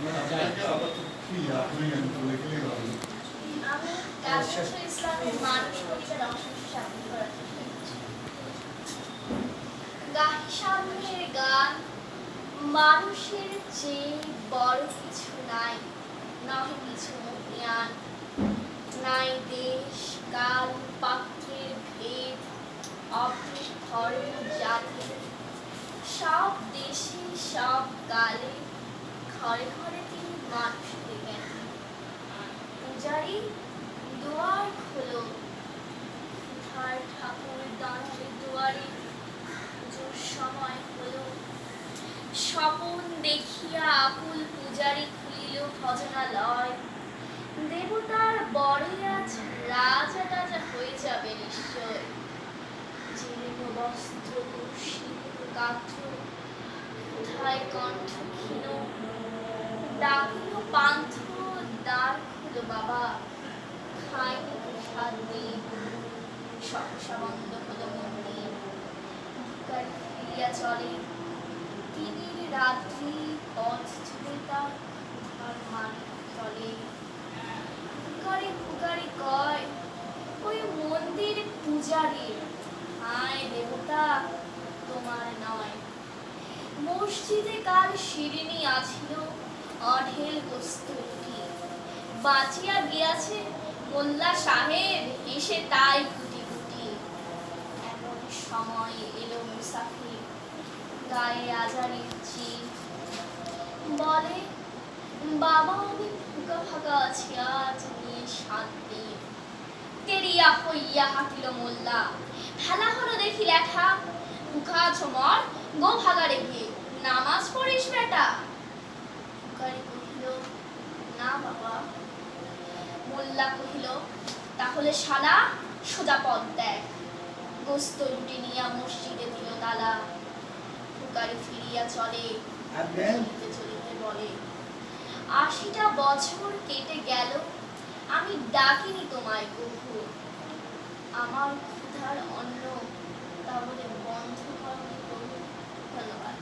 আমি কাজী নজরুল ইসলামের মানুষ কবিতার অংশ সামনে করার চেষ্টা করছি। গাহি সামনের গান, মানুষের চেয়ে বড় কিছু নাই, নহে কিছু মহিয়ান, নাই দেশ কাল পাত্রের ভেদ, অভেদ ধর্ম জাতি, সব দেশে সব কালে ঘরে ঘরে তিনি মানুষের জ্ঞান। পূজারি দুয়ার খোলো, ধার ঠাকুর দাঁড়ালে দুয়ারে, পুজোর সময় হলো। স্বপন দেখিয়া আকুল পূজারি খুলিল ভজনালয়। দেবতার বরে আজ রাজা রাজা হয়ে যাবে নিশ্চয়। জীর্ণ বস্ত্র শীত গাত্র, কোথায় কণ্ঠ ক্ষীণ, ডাকিল পান্থ দ্বার খুলো বাবা, খাইনি প্রসাদ দিন। সহসা বন্ধ হলো মন্দির, ভিখারি ফিরিয়া চলে। দিনের রাত্রি পথ চলে তার উদ্ধার মান চলে। ভিখারি ভিখারি কয়, ওই মন্দির পূজারীর, হায় দেবতা তোমার নয়। মসজিদে কাল শিরিনি আছিল, অঢেল কস্তুরী, বাঁচিয়া গিয়াছে মোল্লা সাহেব, এসে তাই কুটি কুটি। এমন সময় এলো মুসাফির, গায়ে আজারির চির, বলে বাবা আমি ফুকা ফাঁকা আছি আজ নিয়ে 7 দিন। তেরিয়া হইয়া হাঁটিল মোল্লা, ফেলা হলো দেখি লেখা, মুখা ঝমর গো ভাগা রেখে, নামাজ পড়িস বেটা। ভিখারি কহিল না বাবা। মোল্লা কহিল তাহলে শালা সোজা পথ দেখ। গোস্ত রুটি নিয়া মসজিদে দিল তালা। ভিখারি ফিরিয়া চলে, চলিতে চলিতে বলে 80টা বছর কেটে গেল, আমি ডাকিনি তোমায় কভু। আমার ক্ষুধার অন্ন তা বলে বন্ধ করনি প্রভু। ধন্যবাদ।